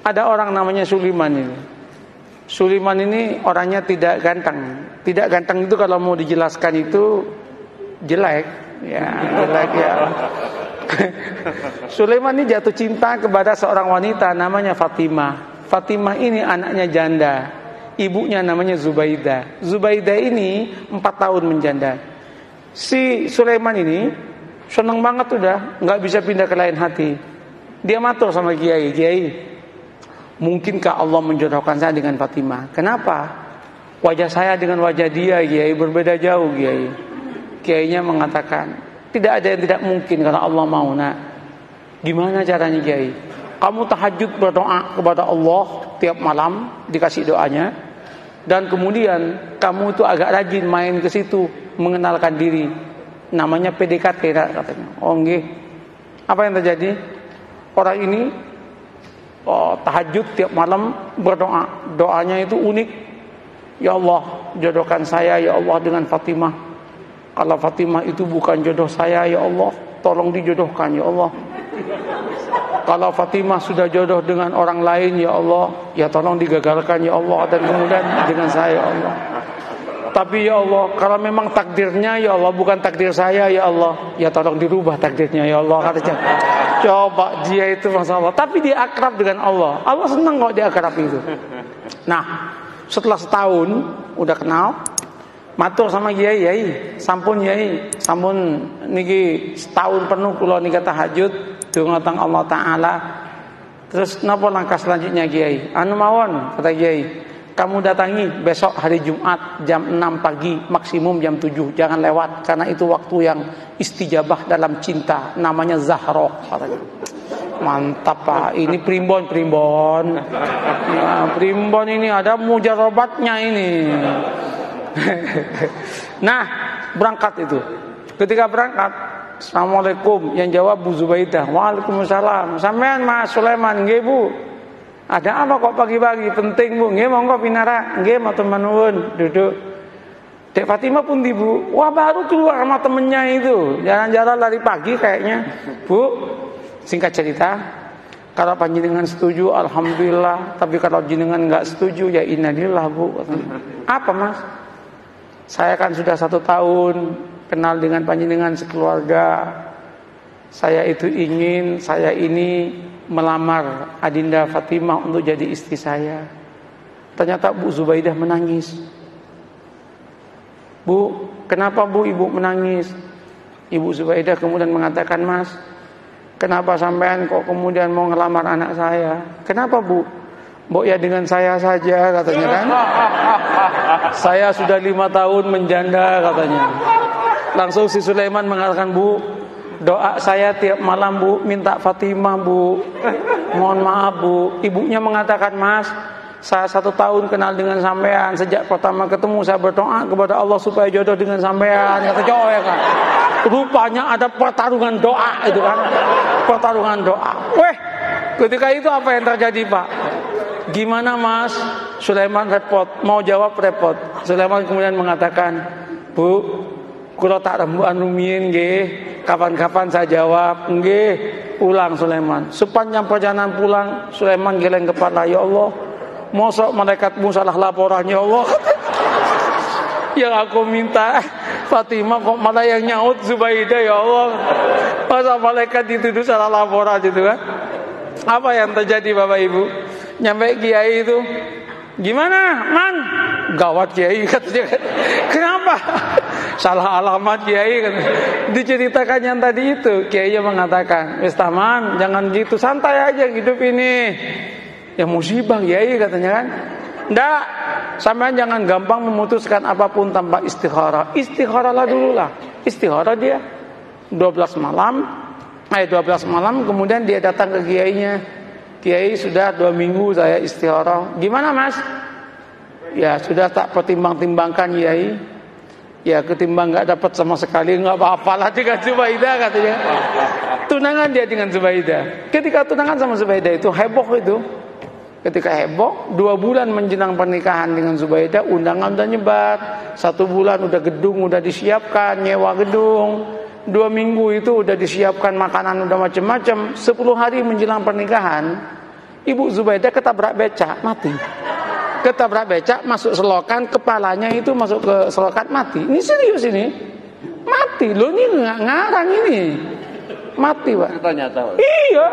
Ada orang namanya Sulaiman ini. Sulaiman ini orangnya tidak ganteng. Tidak ganteng itu kalau mau dijelaskan itu jelek, ya jelek ya. Sulaiman ini jatuh cinta kepada seorang wanita namanya Fatimah. Fatimah ini anaknya janda. Ibunya namanya Zubaidah. Zubaidah ini 4 tahun menjanda. Si Sulaiman ini senang banget udah, nggak bisa pindah ke lain hati. Dia matur sama Kiai, Kiai, mungkinkah Allah menjodohkan saya dengan Fatimah? Kenapa? Wajah saya dengan wajah dia, Kiai, berbeda jauh, Kiai. Kiainya mengatakan, tidak ada yang tidak mungkin kalau Allah mau, nak. Gimana caranya, Kiai? Kamu tahajud berdoa kepada Allah tiap malam, dikasih doanya. Dan kemudian kamu itu agak rajin main ke situ, mengenalkan diri. Namanya PDKT, katanya. Oh, nggih. Apa yang terjadi? Orang ini tahajud tiap malam berdoa. Doanya itu unik. Ya Allah, jodohkan saya ya Allah dengan Fatimah. Kalau Fatimah itu bukan jodoh saya, ya Allah, tolong dijodohkan ya Allah. Kalau Fatimah sudah jodoh dengan orang lain, ya Allah, ya tolong digagalkan ya Allah, dan kemudian dengan saya ya Allah. Tapi ya Allah, kalau memang takdirnya ya Allah bukan takdir saya ya Allah, ya tolong dirubah takdirnya ya Allah, katanya. Coba dia itu masalah, tapi dia akrab dengan Allah. Allah senang kalau dia akrab itu. Nah, setelah setahun udah kenal, matur sama Kiai, Kiai, sampun Kiai, sampun niki setahun penuh kula nika tahajud dhumateng Allah taala. Terus napa langkah selanjutnya, Kiai? Anu mawon, kata Kiai, kamu datangi besok hari Jumat jam 6 pagi, maksimum jam 7, jangan lewat karena itu waktu yang istijabah dalam cinta, namanya Zahra, katanya. Mantap Pak, ini primbon. Ya, primbon ini ada mujarobatnya ini. Nah, berangkat itu. Ketika berangkat, Assalamualaikum, yang jawab Bu Zubaidah. Waalaikumsalam. Sampean Mas Sulaiman, nggih Bu. Ada apa kok pagi-pagi? Penting Bu. Nggih monggo pinara. Nggih matur nuwun, duduk. Dek Fatimah pun di Bu. Wah, baru keluar sama temennya itu. Jalan-jalan lari pagi kayaknya. Bu, singkat cerita, kalau panjenengan setuju alhamdulillah, tapi kalau jenengan enggak setuju ya innalillah Bu. Apa Mas? Saya kan sudah 1 tahun kenal dengan panjenengan sekeluarga. Saya itu ingin saya ini melamar Adinda Fatimah untuk jadi istri saya. Ternyata Bu Zubaidah menangis. Bu, kenapa Bu Ibu menangis? Ibu Zubaidah kemudian mengatakan, Mas, kenapa sampean kok kemudian mau ngelamar anak saya? Kenapa Bu? Mbok ya dengan saya saja, katanya kan. Saya sudah 5 tahun menjanda, katanya. Langsung si Sulaiman mengatakan, Bu, doa saya tiap malam Bu, minta Fatimah Bu. Mohon maaf Bu. Ibunya mengatakan, Mas, saya 1 tahun kenal dengan sampean. Sejak pertama ketemu saya berdoa kepada Allah supaya jodoh dengan sampean. Kata cowok ya kan. Rupanya ada pertarungan doa itu kan. Pertarungan doa. Weh, ketika itu apa yang terjadi Pak? Gimana Mas? Sulaiman repot, mau jawab repot. Sulaiman kemudian mengatakan, Bu, kula tak rembukan rumiyin nggih, kapan-kapan saya jawab. Nggih, ulang Sulaiman. Sepanjang perjalanan pulang, Sulaiman geleng kepala, ya Allah, mosok malaikatmu salah laporan ya Allah. Yang aku minta Fatimah kok malah yang nyaut Zubaidah ya Allah. Masa malaikat dituduh salah laporan gitu kan? Apa yang terjadi Bapak Ibu? Nyampe Kiai itu, gimana Man? Gawat Kiai katanya. Kenapa? Salah alamat Kiai kan. Diceritakan yang tadi itu, Kiai mengatakan, wis taman, jangan gitu, santai aja hidup ini. Ya musibah Kiai katanya kan. Nggak, sampean jangan gampang memutuskan apapun tanpa istikharah. Istikharahlah dulu lah. Istikharah dia 12 malam kemudian dia datang ke kiainya. Kiai, sudah 2 minggu saya istikharah. Gimana Mas? Ya sudah tak pertimbang-timbangkan Kiai. Ya ketimbang nggak dapat sama sekali, nggak apa-apalah dengan Zubaidah katanya. Tunangan dia dengan Zubaidah. Ketika tunangan sama Zubaidah itu heboh itu. Ketika heboh, 2 bulan menjelang pernikahan dengan Zubaidah, undangan udah nyebar. 1 bulan udah gedung udah disiapkan, nyewa gedung. 2 minggu itu udah disiapkan makanan udah macam-macam. 10 hari menjelang pernikahan, Ibu Zubaidah ketabrak becak, mati. Ketabrak becak, masuk selokan, kepalanya itu masuk ke selokan, mati. Ini serius ini. Mati, loh ini nggak ngarang ini. Mati, Pak. Cerita nyata, Pak. Iya.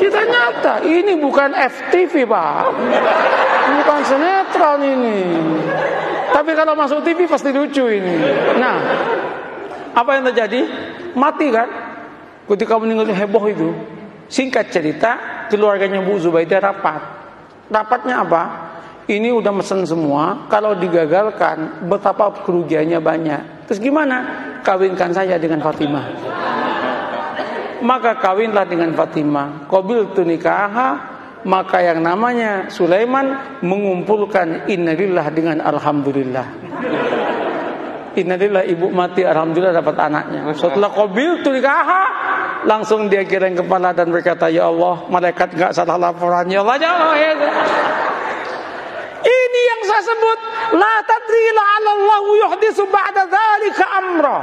Cerita nyata. Ini bukan FTV, Pak. Bukan sinetron ini. Tapi kalau masuk TV pasti lucu ini. Nah, apa yang terjadi? Mati kan? Ketika meninggalnya heboh itu. Singkat cerita, keluarganya Bu Zubaidah rapat. Rapatnya apa? Ini udah mesen semua. Kalau digagalkan, betapa kerugiannya banyak. Terus gimana? Kawinkan saya dengan Fatimah. Maka kawinlah dengan Fatimah. Qabiltu nikaha. Maka yang namanya Sulaiman mengumpulkan innalillah dengan alhamdulillah. Innalillah, ibu mati, alhamdulillah dapat anaknya. Setelah qabiltu nikaha, langsung dia geleng kepala dan berkata, ya Allah, malaikat enggak salah laporan, ya Allah, ya Allah. Ini yang saya sebut la tadri la'allahu yuhditsu ba'da dzalika amra.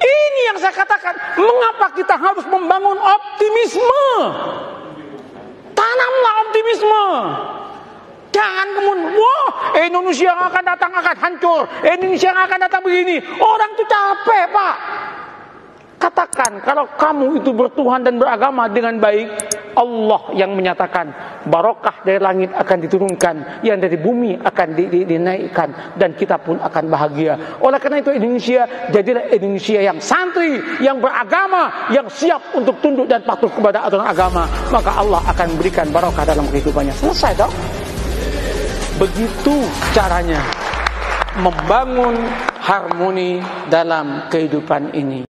Ini yang saya katakan, mengapa kita harus membangun optimisme? Tanamlah optimisme. Jangan kemudian, wah, Indonesia yang akan datang akan hancur, Indonesia yang akan datang begini. Orang itu capek, Pak. Katakan, kalau kamu itu bertuhan dan beragama dengan baik, Allah yang menyatakan barokah dari langit akan diturunkan, yang dari bumi akan dinaikkan, dan kita pun akan bahagia. Oleh karena itu Indonesia jadilah Indonesia yang santri, yang beragama, yang siap untuk tunduk dan patuh kepada aturan agama. Maka Allah akan memberikan barokah dalam kehidupannya. Selesai dong. Begitu caranya membangun harmoni dalam kehidupan ini.